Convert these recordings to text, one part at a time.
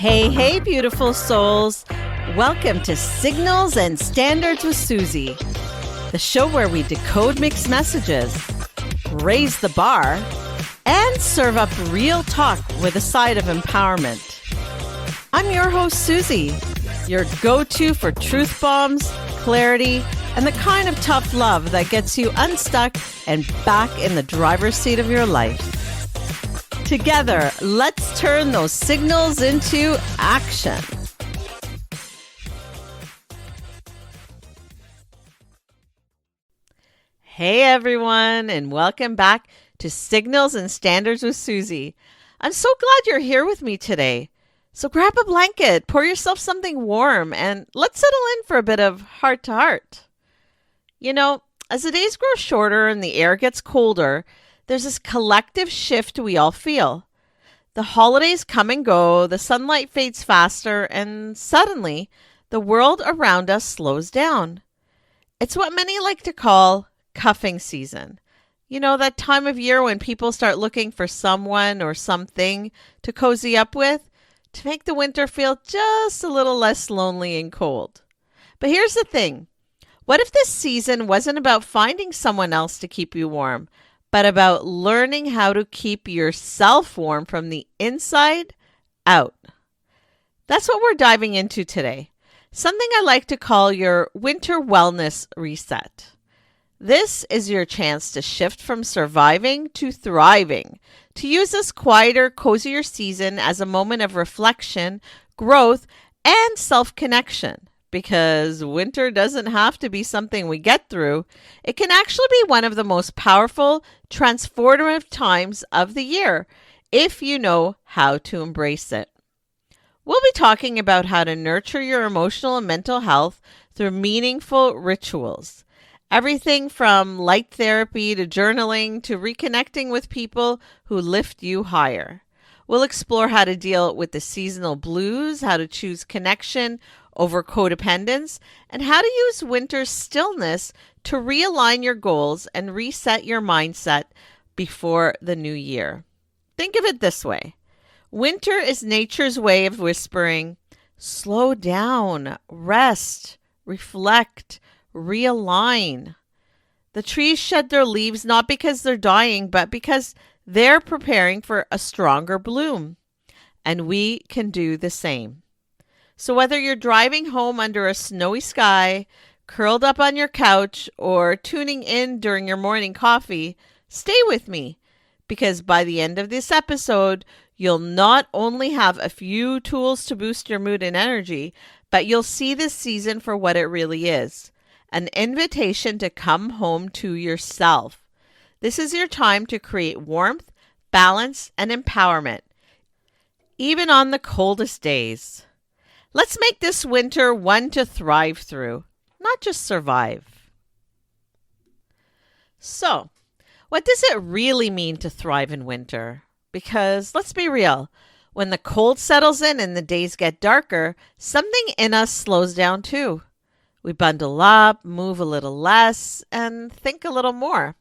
Hey, beautiful souls. Welcome to Signals and Standards with Suzie, the show where we decode mixed messages, raise the bar, and serve up real talk with a side of empowerment. I'm your host, Suzie, your go-to for truth bombs, clarity, and the kind of tough love that gets you unstuck and back in the driver's seat of your life. Together, let's turn those signals into action. Hey everyone, and welcome back to Signals and Standards with Suzie. I'm so glad you're here with me today. So grab a blanket, pour yourself something warm, and let's settle in for a bit of heart-to-heart. You know, as the days grow shorter and the air gets colder, there's this collective shift we all feel. The holidays come and go, the sunlight fades faster, and suddenly the world around us slows down. It's what many like to call cuffing season. You know, that time of year when people start looking for someone or something to cozy up with to make the winter feel just a little less lonely and cold. But here's the thing. What if this season wasn't about finding someone else to keep you warm, but about learning how to keep yourself warm from the inside out? That's what we're diving into today. Something I like to call your winter wellness reset. This is your chance to shift from surviving to thriving, to use this quieter, cozier season as a moment of reflection, growth, and self-connection. Because winter doesn't have to be something we get through. It can actually be one of the most powerful, transformative times of the year if you know how to embrace it. We'll be talking about how to nurture your emotional and mental health through meaningful rituals. Everything from light therapy to journaling to reconnecting with people who lift you higher. We'll explore how to deal with the seasonal blues, how to choose connection over codependence, and how to use winter's stillness to realign your goals and reset your mindset before the new year. Think of it this way. Winter is nature's way of whispering, slow down, rest, reflect, realign. The trees shed their leaves not because they're dying, but because they're preparing for a stronger bloom. And we can do the same. So whether you're driving home under a snowy sky, curled up on your couch, or tuning in during your morning coffee, stay with me. Because by the end of this episode, you'll not only have a few tools to boost your mood and energy, but you'll see this season for what it really is. An invitation to come home to yourself. This is your time to create warmth, balance, and empowerment, even on the coldest days. Let's make this winter one to thrive through, not just survive. So, what does it really mean to thrive in winter? Because let's be real, when the cold settles in and the days get darker, something in us slows down too. We bundle up, move a little less, and think a little more.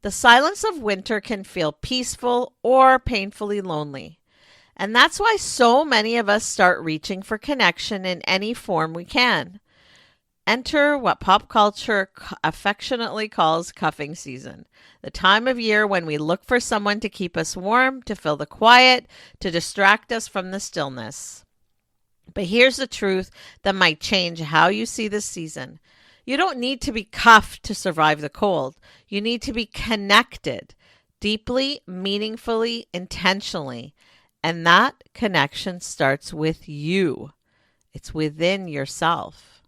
The silence of winter can feel peaceful or painfully lonely. And that's why so many of us start reaching for connection in any form we can. Enter what pop culture affectionately calls cuffing season, the time of year when we look for someone to keep us warm, to fill the quiet, to distract us from the stillness. But here's the truth that might change how you see this season. You don't need to be cuffed to survive the cold. You need to be connected, deeply, meaningfully, intentionally. And that connection starts with you. It's within yourself.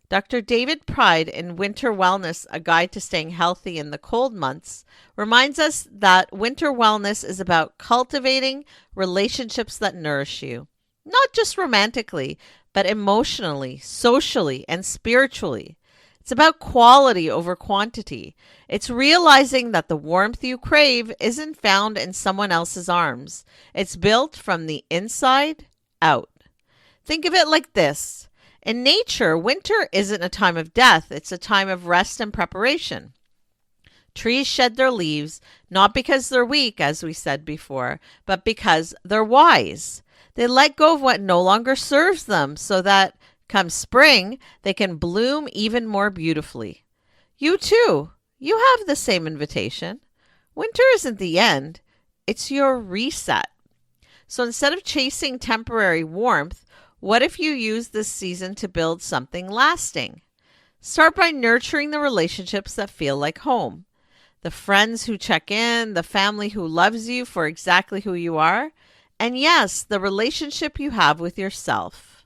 Dr. David Pride in Winter Wellness, A Guide to Staying Healthy in the Cold Months, reminds us that winter wellness is about cultivating relationships that nourish you, not just romantically, but emotionally, socially, and spiritually. It's about quality over quantity. It's realizing that the warmth you crave isn't found in someone else's arms. It's built from the inside out. Think of it like this. In nature, winter isn't a time of death. It's a time of rest and preparation. Trees shed their leaves, not because they're weak, as we said before, but because they're wise. They let go of what no longer serves them so that come spring, they can bloom even more beautifully. You too, you have the same invitation. Winter isn't the end, it's your reset. So instead of chasing temporary warmth, what if you use this season to build something lasting? Start by nurturing the relationships that feel like home. The friends who check in, the family who loves you for exactly who you are, and yes, the relationship you have with yourself.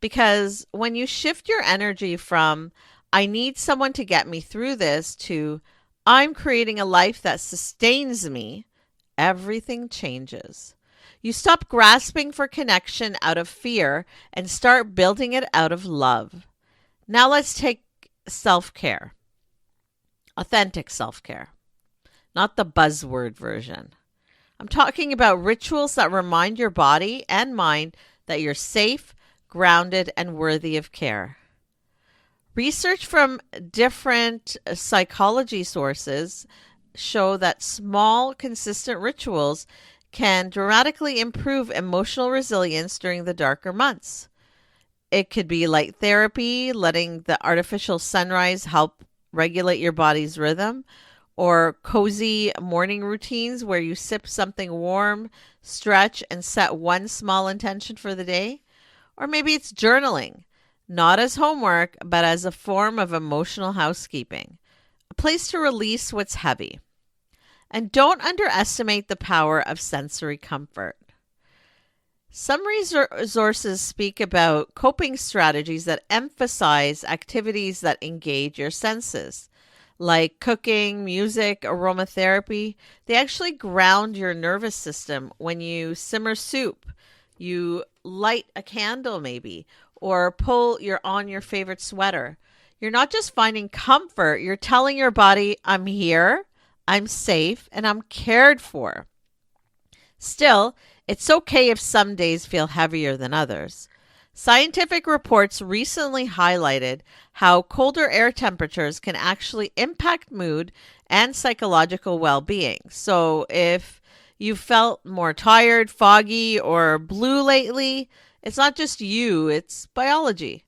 Because when you shift your energy from, I need someone to get me through this, to, I'm creating a life that sustains me, everything changes. You stop grasping for connection out of fear and start building it out of love. Now let's take self-care. Authentic self-care, not the buzzword version. I'm talking about rituals that remind your body and mind that you're safe, grounded, and worthy of care. Research from different psychology sources show that small, consistent rituals can dramatically improve emotional resilience during the darker months. It could be light therapy, letting the artificial sunrise help regulate your body's rhythm, or cozy morning routines where you sip something warm, stretch, and set one small intention for the day. Or maybe it's journaling, not as homework, but as a form of emotional housekeeping, a place to release what's heavy. And don't underestimate the power of sensory comfort. Some resources speak about coping strategies that emphasize activities that engage your senses, like cooking, music, aromatherapy. They actually ground your nervous system. When you simmer soup, you light a candle maybe, or pull on your favorite sweater. You're not just finding comfort, you're telling your body, I'm here, I'm safe, and I'm cared for. Still, it's okay if some days feel heavier than others. Scientific reports recently highlighted how colder air temperatures can actually impact mood and psychological well-being. So if you felt more tired, foggy, or blue lately, it's not just you, it's biology.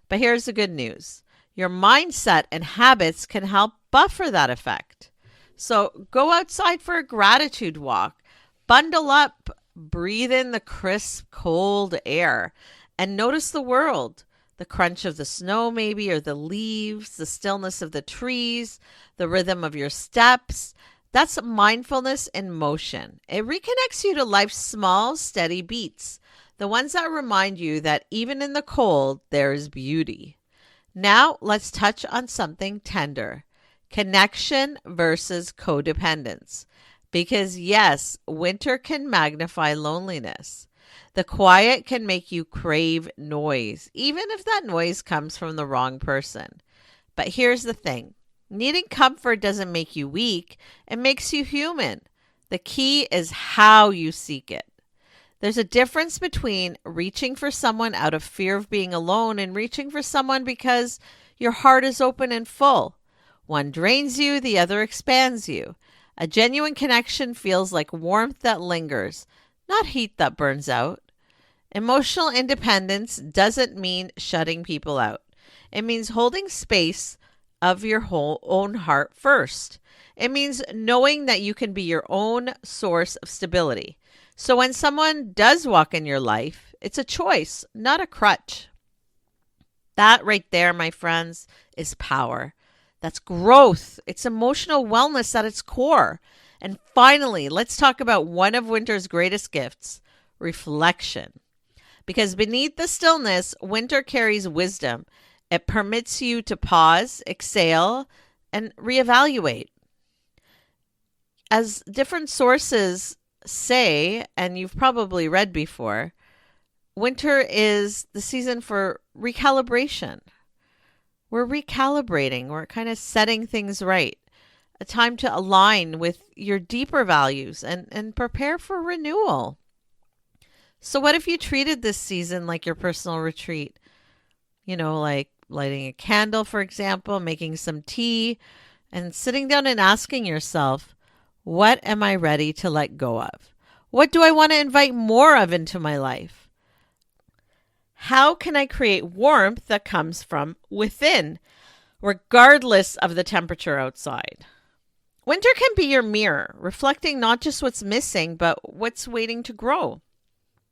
But here's the good news. Your mindset and habits can help buffer that effect. So go outside for a gratitude walk. Bundle up, breathe in the crisp, cold air, and notice the world. The crunch of the snow, maybe, or the leaves, the stillness of the trees, the rhythm of your steps. That's mindfulness in motion. It reconnects you to life's small, steady beats, the ones that remind you that even in the cold, there is beauty. Now, let's touch on something tender. Connection versus codependence. Because yes, winter can magnify loneliness. The quiet can make you crave noise, even if that noise comes from the wrong person. But here's the thing. Needing comfort doesn't make you weak. It makes you human. The key is how you seek it. There's a difference between reaching for someone out of fear of being alone and reaching for someone because your heart is open and full. One drains you, the other expands you. A genuine connection feels like warmth that lingers, not heat that burns out. Emotional independence doesn't mean shutting people out. It means holding space of your own heart first. It means knowing that you can be your own source of stability. So when someone does walk in your life, it's a choice, not a crutch. That right there, my friends, is power. That's growth. It's emotional wellness at its core. And finally, let's talk about one of winter's greatest gifts, reflection. Because beneath the stillness, winter carries wisdom. It permits you to pause, exhale, and reevaluate. As different sources say, and you've probably read before, winter is the season for recalibration. We're recalibrating. We're kind of setting things right. A time to align with your deeper values and prepare for renewal. So what if you treated this season like your personal retreat? You know, like lighting a candle, for example, making some tea, and sitting down and asking yourself, what am I ready to let go of? What do I want to invite more of into my life? How can I create warmth that comes from within, regardless of the temperature outside? Winter can be your mirror, reflecting not just what's missing, but what's waiting to grow.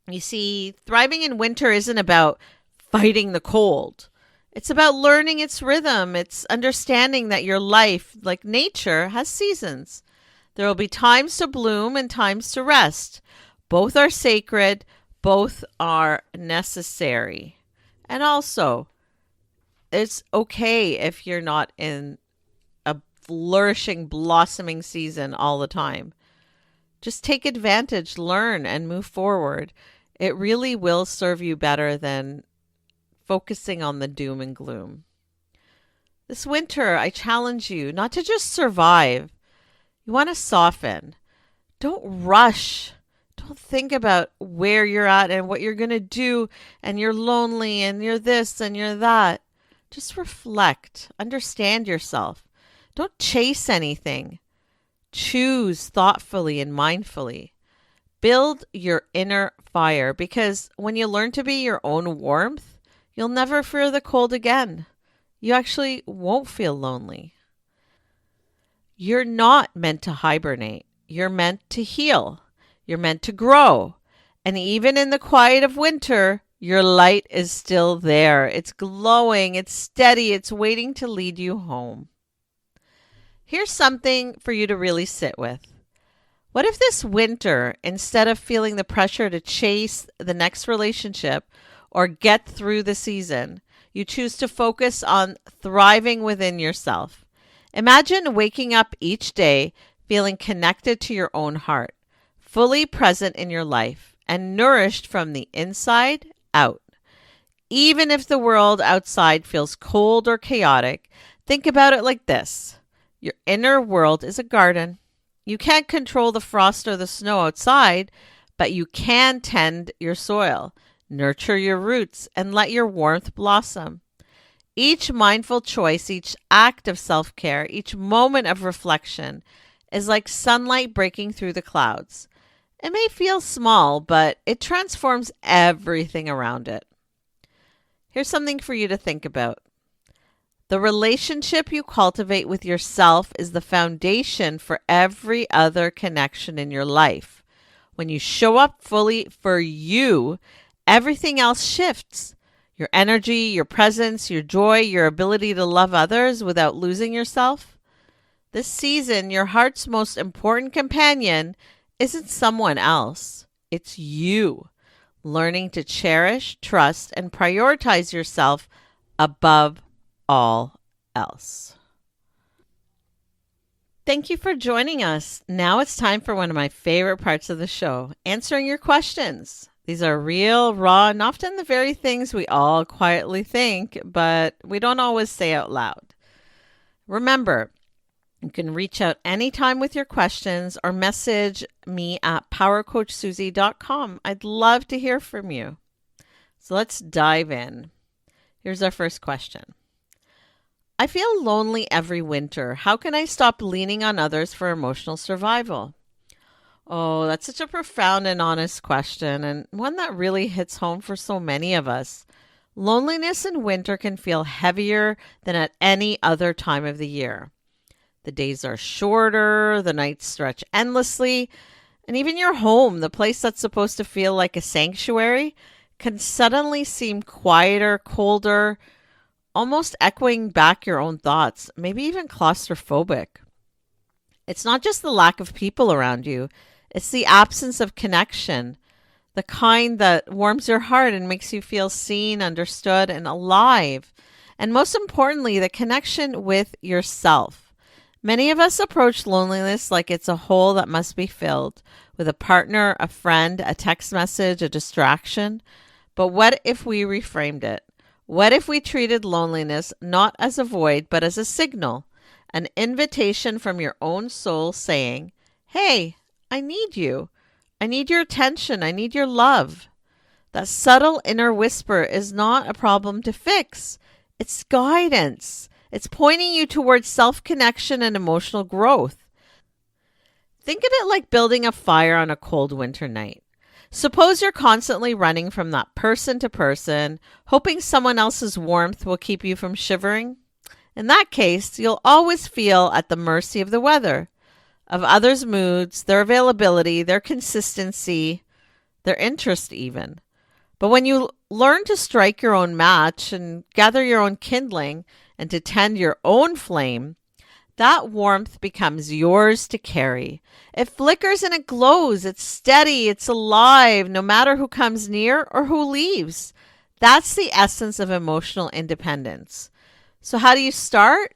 You see, thriving in winter isn't about fighting the cold. It's about learning its rhythm. It's understanding that your life, like nature, has seasons. There will be times to bloom and times to rest. Both are sacred, both are necessary. And also, it's okay if you're not in a flourishing, blossoming season all the time. Just take advantage, learn, and move forward. It really will serve you better than focusing on the doom and gloom. This winter, I challenge you not to just survive. You want to soften. Don't rush. Don't think about where you're at and what you're going to do, and you're lonely and you're this and you're that. Just reflect. Understand yourself. Don't chase anything. Choose thoughtfully and mindfully. Build your inner fire, because when you learn to be your own warmth, you'll never fear the cold again. You actually won't feel lonely. You're not meant to hibernate. You're meant to heal. You're meant to grow. And even in the quiet of winter, your light is still there. It's glowing, it's steady, it's waiting to lead you home. Here's something for you to really sit with. What if this winter, instead of feeling the pressure to chase the next relationship or get through the season, you choose to focus on thriving within yourself? Imagine waking up each day feeling connected to your own heart, fully present in your life, and nourished from the inside out. Even if the world outside feels cold or chaotic, think about it like this. Your inner world is a garden. You can't control the frost or the snow outside, but you can tend your soil, nurture your roots, and let your warmth blossom. Each mindful choice, each act of self-care, each moment of reflection is like sunlight breaking through the clouds. It may feel small, but it transforms everything around it. Here's something for you to think about. The relationship you cultivate with yourself is the foundation for every other connection in your life. When you show up fully for you, everything else shifts. Your energy, your presence, your joy, your ability to love others without losing yourself. This season, your heart's most important companion isn't someone else. It's you. Learning to cherish, trust, and prioritize yourself above all else. Thank you for joining us. Now it's time for one of my favorite parts of the show, answering your questions. These are real, raw, and often the very things we all quietly think, but we don't always say out loud. Remember, you can reach out anytime with your questions or message me at powercoachsuzie.com. I'd love to hear from you. So let's dive in. Here's our first question. I feel lonely every winter. How can I stop leaning on others for emotional survival? Oh, that's such a profound and honest question, and one that really hits home for so many of us. Loneliness in winter can feel heavier than at any other time of the year. The days are shorter, the nights stretch endlessly, and even your home, the place that's supposed to feel like a sanctuary, can suddenly seem quieter, colder, almost echoing back your own thoughts, maybe even claustrophobic. It's not just the lack of people around you, it's the absence of connection, the kind that warms your heart and makes you feel seen, understood, and alive. And most importantly, the connection with yourself. Many of us approach loneliness like it's a hole that must be filled with a partner, a friend, a text message, a distraction. But what if we reframed it? What if we treated loneliness not as a void, but as a signal, an invitation from your own soul saying, hey, I need you. I need your attention. I need your love. That subtle inner whisper is not a problem to fix. It's guidance. It's pointing you towards self-connection and emotional growth. Think of it like building a fire on a cold winter night. Suppose you're constantly running from that person to person, hoping someone else's warmth will keep you from shivering. In that case, you'll always feel at the mercy of the weather, of others' moods, their availability, their consistency, their interest even. But when you learn to strike your own match and gather your own kindling and to tend your own flame, that warmth becomes yours to carry. It flickers and it glows. It's steady. It's alive, no matter who comes near or who leaves. That's the essence of emotional independence. So, how do you start?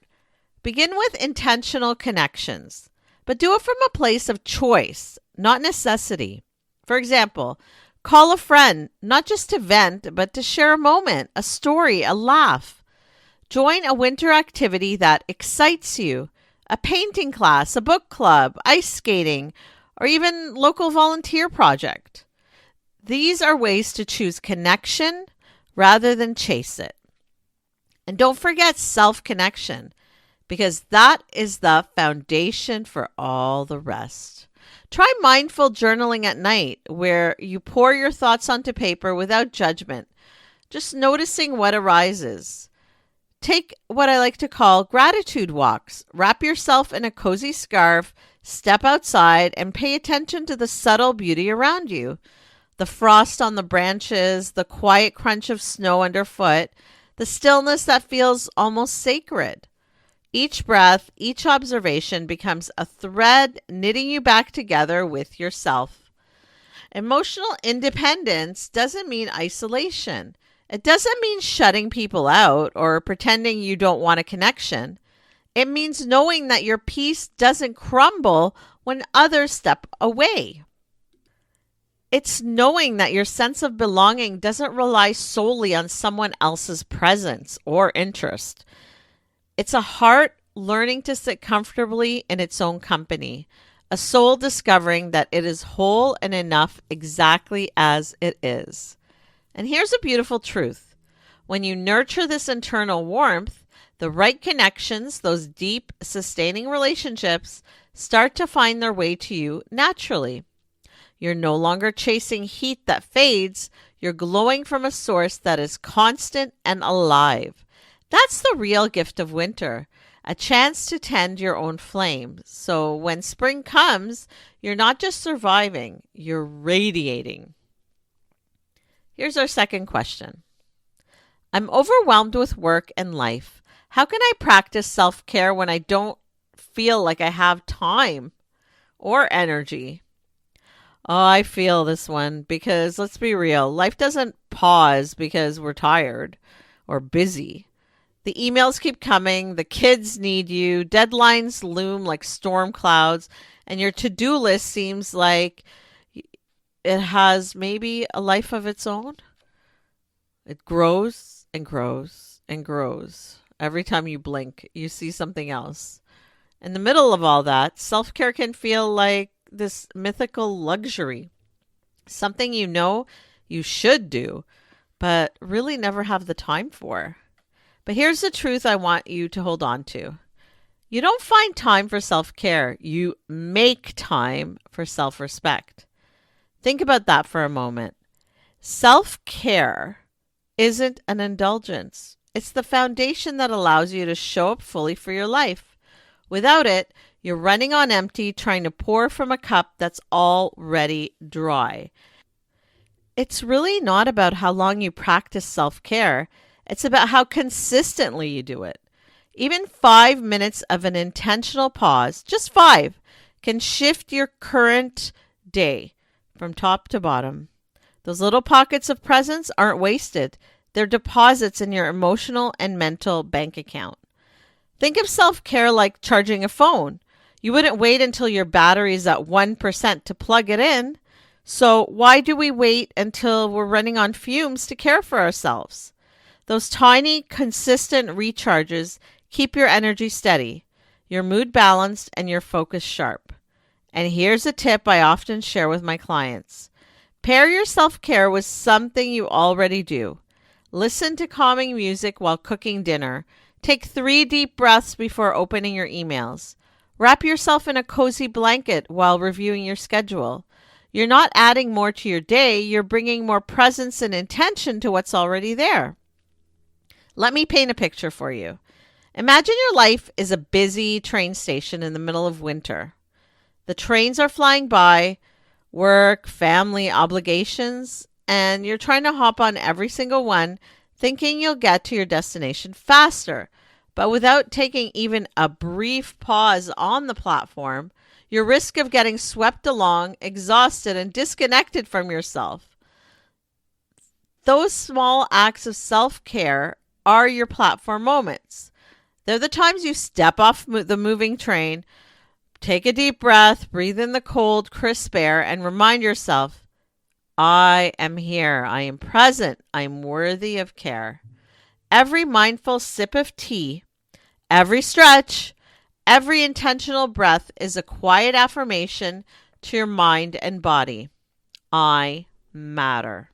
Begin with intentional connections, but do it from a place of choice, not necessity. For example, call a friend, not just to vent, but to share a moment, a story, a laugh. Join a winter activity that excites you, a painting class, a book club, ice skating, or even local volunteer project. These are ways to choose connection rather than chase it. And don't forget self-connection, because that is the foundation for all the rest. Try mindful journaling at night, where you pour your thoughts onto paper without judgment, just noticing what arises. Take what I like to call gratitude walks. Wrap yourself in a cozy scarf, step outside, and pay attention to the subtle beauty around you. The frost on the branches, the quiet crunch of snow underfoot, the stillness that feels almost sacred. Each breath, each observation becomes a thread knitting you back together with yourself. Emotional independence doesn't mean isolation. It doesn't mean shutting people out or pretending you don't want a connection. It means knowing that your peace doesn't crumble when others step away. It's knowing that your sense of belonging doesn't rely solely on someone else's presence or interest. It's a heart learning to sit comfortably in its own company, a soul discovering that it is whole and enough exactly as it is. And here's a beautiful truth. When you nurture this internal warmth, the right connections, those deep, sustaining relationships, start to find their way to you naturally. You're no longer chasing heat that fades. You're glowing from a source that is constant and alive. That's the real gift of winter, a chance to tend your own flame. So when spring comes, you're not just surviving, you're radiating. Here's our second question. I'm overwhelmed with work and life. How can I practice self-care when I don't feel like I have time or energy? Oh, I feel this one because let's be real. Life doesn't pause because we're tired or busy. The emails keep coming. The kids need you. Deadlines loom like storm clouds. And your to-do list seems like it has maybe a life of its own. It grows and grows and grows. Every time you blink, you see something else. In the middle of all that, self-care can feel like this mythical luxury, something you know you should do, but really never have the time for. But here's the truth I want you to hold on to. You don't find time for self-care. You make time for self-respect. Think about that for a moment. Self-care isn't an indulgence. It's the foundation that allows you to show up fully for your life. Without it, you're running on empty, trying to pour from a cup that's already dry. It's really not about how long you practice self-care. It's about how consistently you do it. Even 5 minutes of an intentional pause, just 5, can shift your current day from top to bottom. Those little pockets of presence aren't wasted. They're deposits in your emotional and mental bank account. Think of self-care like charging a phone. You wouldn't wait until your battery is at 1% to plug it in. So why do we wait until we're running on fumes to care for ourselves? Those tiny, consistent recharges keep your energy steady, your mood balanced, and your focus sharp. And here's a tip I often share with my clients. Pair your self-care with something you already do. Listen to calming music while cooking dinner. Take 3 deep breaths before opening your emails. Wrap yourself in a cozy blanket while reviewing your schedule. You're not adding more to your day, you're bringing more presence and intention to what's already there. Let me paint a picture for you. Imagine your life is a busy train station in the middle of winter. The trains are flying by, work, family, obligations, and you're trying to hop on every single one, thinking you'll get to your destination faster. But without taking even a brief pause on the platform, your risk of getting swept along, exhausted, and disconnected from yourself. Those small acts of self-care are your platform moments. They're the times you step off the moving train, take a deep breath, breathe in the cold, crisp air, and remind yourself, I am here. I am present. I am worthy of care. Every mindful sip of tea, every stretch, every intentional breath is a quiet affirmation to your mind and body. I matter.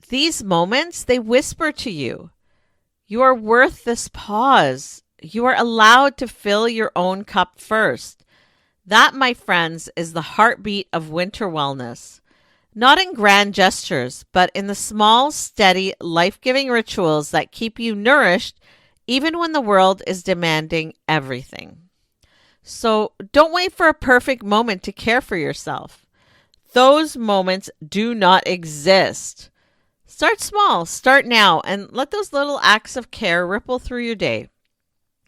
These moments, they whisper to you, you are worth this pause. You are allowed to fill your own cup first. That, my friends, is the heartbeat of winter wellness. Not in grand gestures, but in the small, steady, life-giving rituals that keep you nourished even when the world is demanding everything. So don't wait for a perfect moment to care for yourself. Those moments do not exist. Start small, start now, and let those little acts of care ripple through your day,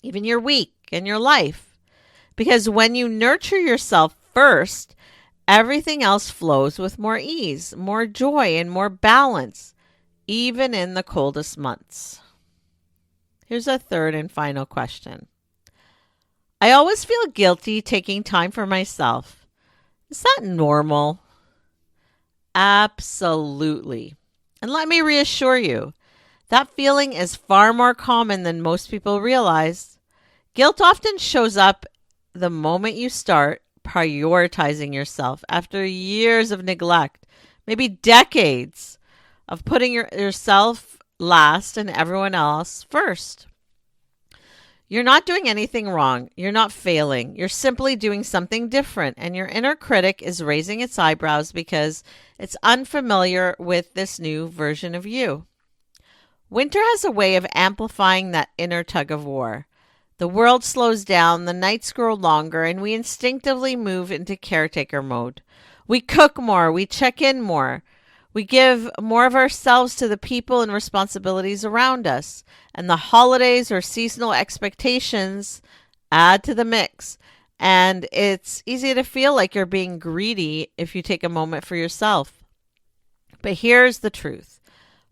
even your week and your life. Because when you nurture yourself first, everything else flows with more ease, more joy, and more balance, even in the coldest months. Here's a third and final question. I always feel guilty taking time for myself. Is that normal? Absolutely. And let me reassure you, that feeling is far more common than most people realize. Guilt often shows up the moment you start prioritizing yourself after years of neglect, maybe decades of putting yourself last and everyone else first. You're not doing anything wrong. You're not failing. You're simply doing something different, and your inner critic is raising its eyebrows because it's unfamiliar with this new version of you. Winter has a way of amplifying that inner tug of war. The world slows down, the nights grow longer, and we instinctively move into caretaker mode. We cook more, we check in more, we give more of ourselves to the people and responsibilities around us, and the holidays or seasonal expectations add to the mix. And it's easy to feel like you're being greedy if you take a moment for yourself. But here's the truth.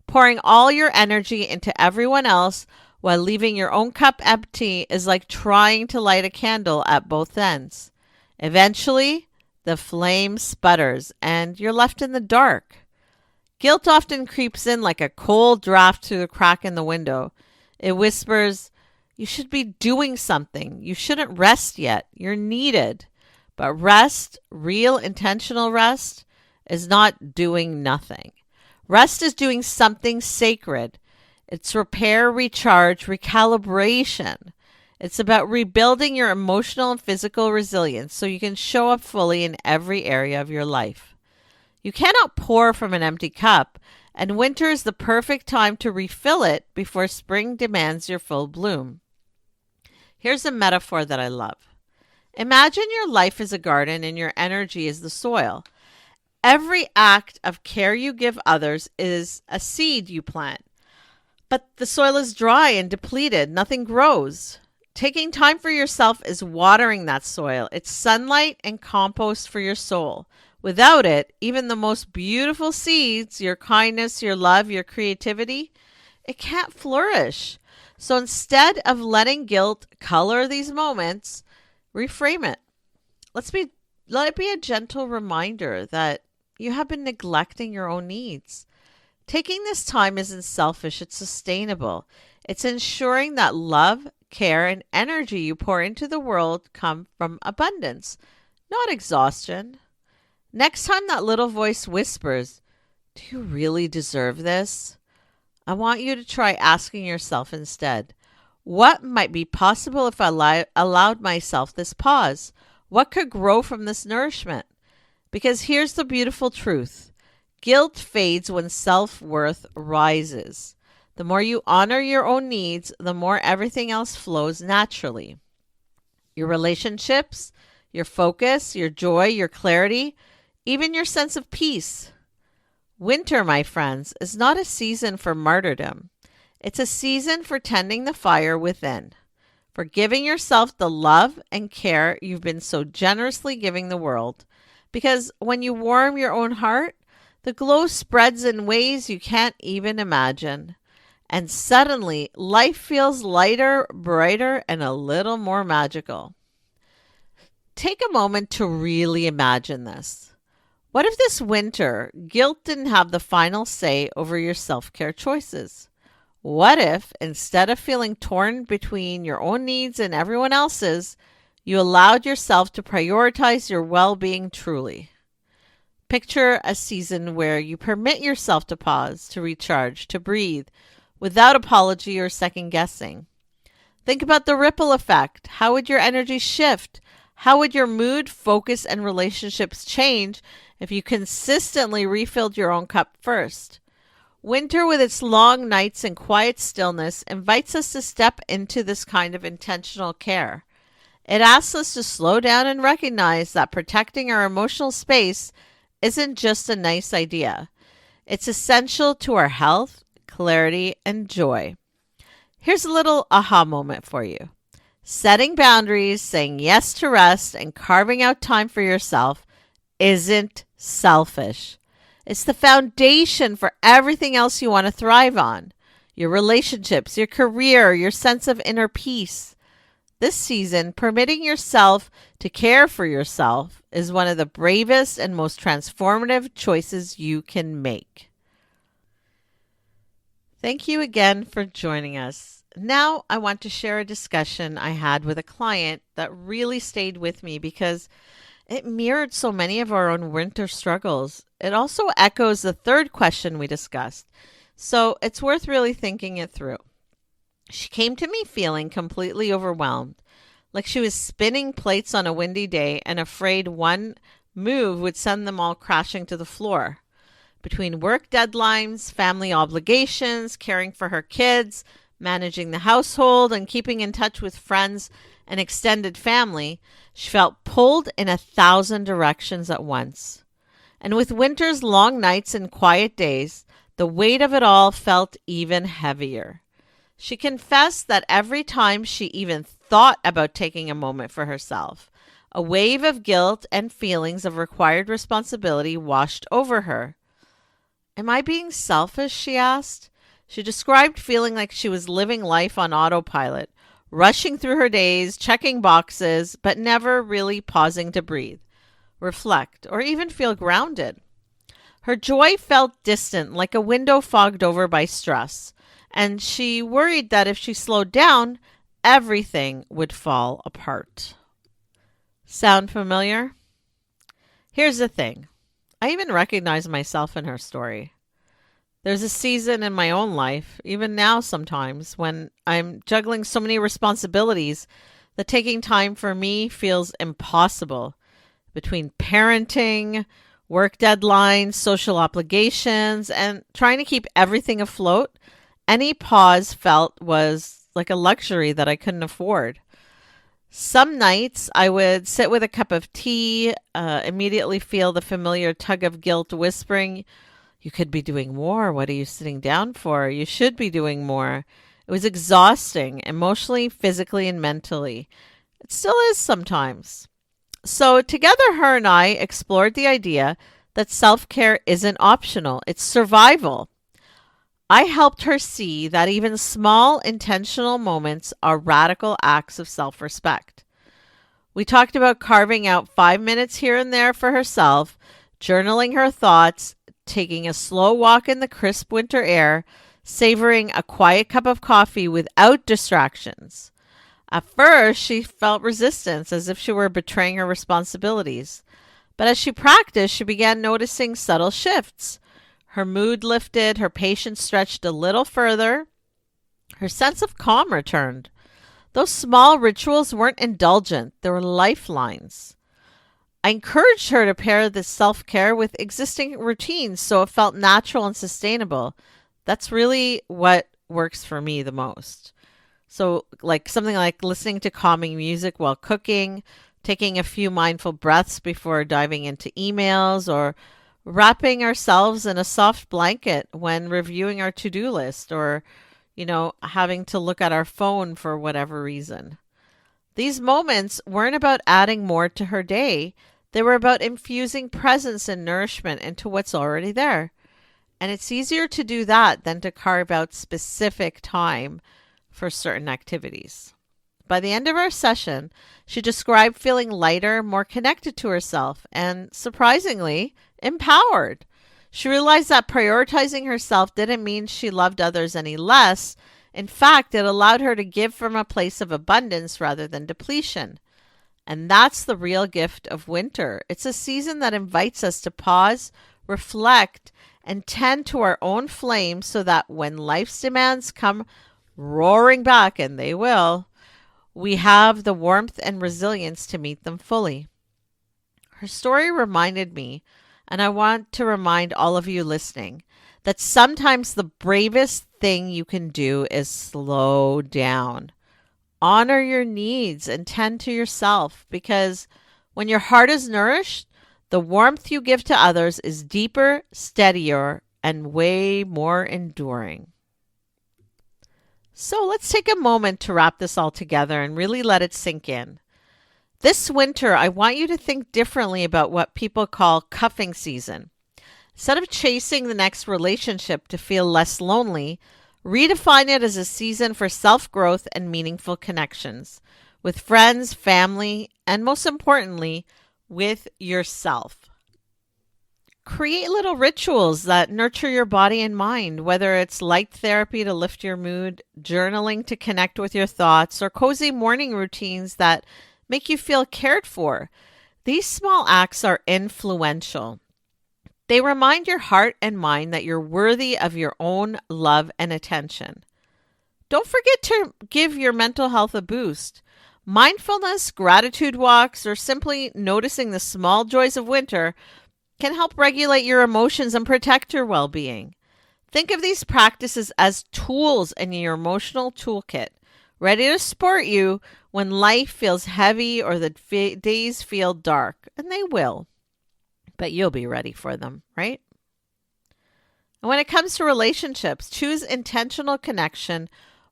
Pouring all your energy into everyone else while leaving your own cup empty is like trying to light a candle at both ends. Eventually, the flame sputters and you're left in the dark. Guilt often creeps in like a cold draft through the crack in the window. It whispers, you should be doing something. You shouldn't rest yet. You're needed. But rest, real intentional rest, is not doing nothing. Rest is doing something sacred. It's repair, recharge, recalibration. It's about rebuilding your emotional and physical resilience so you can show up fully in every area of your life. You cannot pour from an empty cup, and winter is the perfect time to refill it before spring demands your full bloom. Here's a metaphor that I love. Imagine your life is a garden and your energy is the soil. Every act of care you give others is a seed you plant. But the soil is dry and depleted. Nothing grows. Taking time for yourself is watering that soil. It's sunlight and compost for your soul. Without it, even the most beautiful seeds, your kindness, your love, your creativity, it can't flourish. So instead of letting guilt color these moments, reframe it. Let it be a gentle reminder that you have been neglecting your own needs. Taking this time isn't selfish, it's sustainable. It's ensuring that love, care, and energy you pour into the world come from abundance, not exhaustion. Next time that little voice whispers, do you really deserve this? I want you to try asking yourself instead, What might be possible if I allowed myself this pause? What could grow from this nourishment? Because here's the beautiful truth: guilt fades when self worth rises. The more you honor your own needs, the more everything else flows naturally. Your relationships, your focus, your joy, your clarity, even your sense of peace. Winter, my friends, is not a season for martyrdom. It's a season for tending the fire within, for giving yourself the love and care you've been so generously giving the world. Because when you warm your own heart, the glow spreads in ways you can't even imagine. And suddenly, life feels lighter, brighter, and a little more magical. Take a moment to really imagine this. What if this winter, guilt didn't have the final say over your self-care choices? What if, instead of feeling torn between your own needs and everyone else's, you allowed yourself to prioritize your well-being truly? Picture a season where you permit yourself to pause, to recharge, to breathe, without apology or second guessing. Think about the ripple effect. How would your energy shift? How would your mood, focus, and relationships change if you consistently refilled your own cup first? Winter, with its long nights and quiet stillness, invites us to step into this kind of intentional care. It asks us to slow down and recognize that protecting our emotional space isn't just a nice idea. It's essential to our health, clarity, and joy. Here's a little aha moment for you. Setting boundaries, saying yes to rest, and carving out time for yourself isn't selfish. It's the foundation for everything else you want to thrive on: your relationships, your career, your sense of inner peace. This season, permitting yourself to care for yourself is one of the bravest and most transformative choices you can make. Thank you again for joining us. Now I want to share a discussion I had with a client that really stayed with me because it mirrored so many of our own winter struggles. It also echoes the third question we discussed, so it's worth really thinking it through. She came to me feeling completely overwhelmed, like she was spinning plates on a windy day and afraid one move would send them all crashing to the floor. Between work deadlines, family obligations, caring for her kids, managing the household, and keeping in touch with friends and extended family, she felt pulled in 1,000 directions at once. And with winter's long nights and quiet days, the weight of it all felt even heavier. She confessed that every time she even thought about taking a moment for herself, a wave of guilt and feelings of required responsibility washed over her. "Am I being selfish?" she asked. She described feeling like she was living life on autopilot, rushing through her days, checking boxes, but never really pausing to breathe, reflect, or even feel grounded. Her joy felt distant, like a window fogged over by stress, and she worried that if she slowed down, everything would fall apart. Sound familiar? Here's the thing. I even recognize myself in her story. There's a season in my own life, even now sometimes, when I'm juggling so many responsibilities that taking time for me feels impossible. Between parenting, work deadlines, social obligations, and trying to keep everything afloat, any pause felt was like a luxury that I couldn't afford. Some nights I would sit with a cup of tea, immediately feel the familiar tug of guilt whispering, "You could be doing more. What are you sitting down for? You should be doing more." It was exhausting, emotionally, physically, and mentally. It still is sometimes. So together, her and I explored the idea that self-care isn't optional. It's survival. I helped her see that even small, intentional moments are radical acts of self-respect. We talked about carving out 5 minutes here and there for herself, journaling her thoughts, taking a slow walk in the crisp winter air, savoring a quiet cup of coffee without distractions. At first, she felt resistance, as if she were betraying her responsibilities. But as she practiced, she began noticing subtle shifts. Her mood lifted, her patience stretched a little further, her sense of calm returned. Those small rituals weren't indulgent, they were lifelines. I encouraged her to pair this self care with existing routines so it felt natural and sustainable. That's really what works for me the most. So, like something like listening to calming music while cooking, taking a few mindful breaths before diving into emails, or wrapping ourselves in a soft blanket when reviewing our to do list, or, having to look at our phone for whatever reason. These moments weren't about adding more to her day, they were about infusing presence and nourishment into what's already there. And it's easier to do that than to carve out specific time for certain activities. By the end of our session, she described feeling lighter, more connected to herself, and surprisingly, empowered. She realized that prioritizing herself didn't mean she loved others any less. In fact, it allowed her to give from a place of abundance rather than depletion. And that's the real gift of winter. It's a season that invites us to pause, reflect, and tend to our own flame so that when life's demands come roaring back, and they will, we have the warmth and resilience to meet them fully. Her story reminded me, and I want to remind all of you listening, that sometimes the bravest thing you can do is slow down. Honor your needs and tend to yourself, because when your heart is nourished, the warmth you give to others is deeper, steadier, and way more enduring. So let's take a moment to wrap this all together and really let it sink in. This winter, I want you to think differently about what people call cuffing season. Instead of chasing the next relationship to feel less lonely, redefine it as a season for self-growth and meaningful connections with friends, family, and most importantly, with yourself. Create little rituals that nurture your body and mind, whether it's light therapy to lift your mood, journaling to connect with your thoughts, or cozy morning routines that make you feel cared for. These small acts are influential. They remind your heart and mind that you're worthy of your own love and attention. Don't forget to give your mental health a boost. Mindfulness, gratitude walks, or simply noticing the small joys of winter can help regulate your emotions and protect your well-being. Think of these practices as tools in your emotional toolkit, ready to support you when life feels heavy or the days feel dark, and they will. But you'll be ready for them, right? And when it comes to relationships, choose intentional connection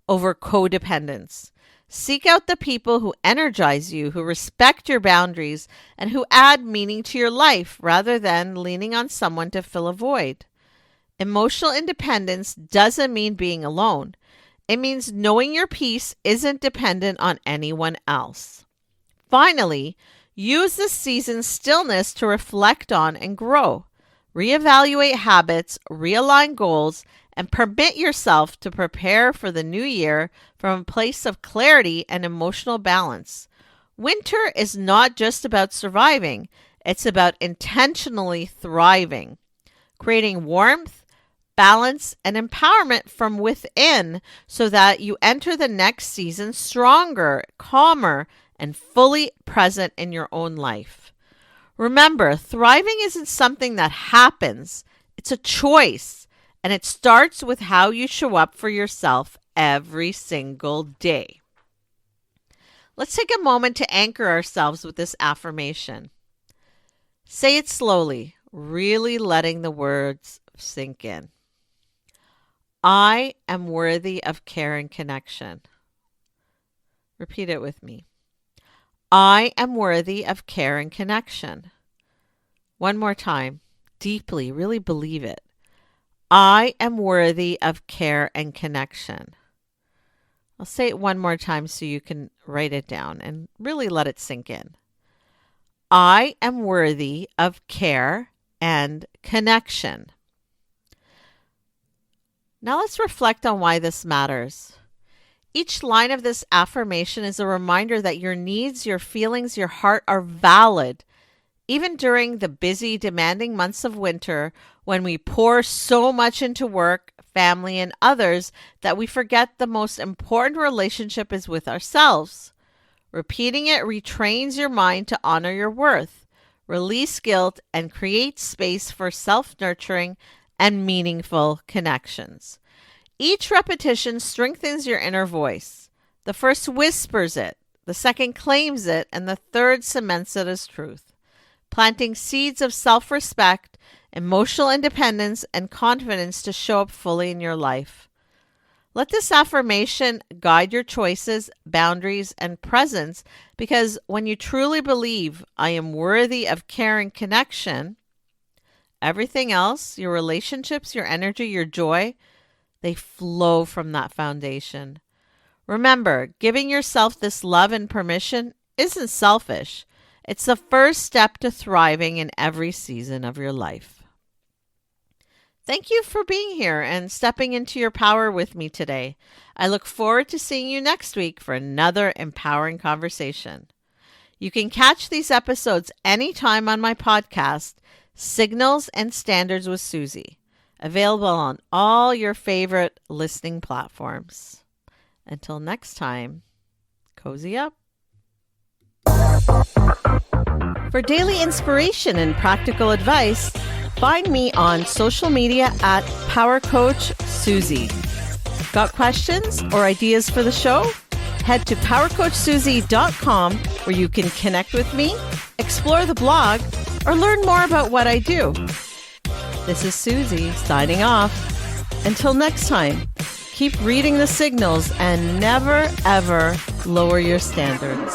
over codependence. Seek out the people who energize you, who respect your boundaries, and who add meaning to your life rather than leaning on someone to fill a void. Emotional independence doesn't mean being alone. It means knowing your peace isn't dependent on anyone else. Finally, use this season's stillness to reflect on and grow. Reevaluate habits, realign goals, and permit yourself to prepare for the new year from a place of clarity and emotional balance. Winter is not just about surviving, it's about intentionally thriving, creating warmth, balance, and empowerment from within so that you enter the next season stronger, calmer, and fully present in your own life. Remember, thriving isn't something that happens, it's a choice. And it starts with how you show up for yourself every single day. Let's take a moment to anchor ourselves with this affirmation. Say it slowly, really letting the words sink in. I am worthy of care and connection. Repeat it with me. I am worthy of care and connection. One more time, deeply, really believe it. I am worthy of care and connection. I'll say it one more time so you can write it down and really let it sink in. I am worthy of care and connection. Now let's reflect on why this matters. Each line of this affirmation is a reminder that your needs, your feelings, your heart are valid. Even during the busy, demanding months of winter, when we pour so much into work, family, and others that we forget the most important relationship is with ourselves. Repeating it retrains your mind to honor your worth, release guilt, and create space for self-nurturing and meaningful connections. Each repetition strengthens your inner voice. The first whispers it, the second claims it, and the third cements it as truth, planting seeds of self-respect, emotional independence, and confidence to show up fully in your life. Let this affirmation guide your choices, boundaries, and presence, because when you truly believe, I am worthy of care and connection, everything else, your relationships, your energy, your joy, they flow from that foundation. Remember, giving yourself this love and permission isn't selfish. It's the first step to thriving in every season of your life. Thank you for being here and stepping into your power with me today. I look forward to seeing you next week for another empowering conversation. You can catch these episodes anytime on my podcast, Signals and Standards with Suzie, available on all your favorite listening platforms. Until next time, cozy up. For daily inspiration and practical advice, find me on social media at Power Coach Suzie. Got questions or ideas for the show? Head to powercoachsuzie.com where you can connect with me, explore the blog, or learn more about what I do. This is Suzie signing off. Until next time, keep reading the signals and never, ever lower your standards.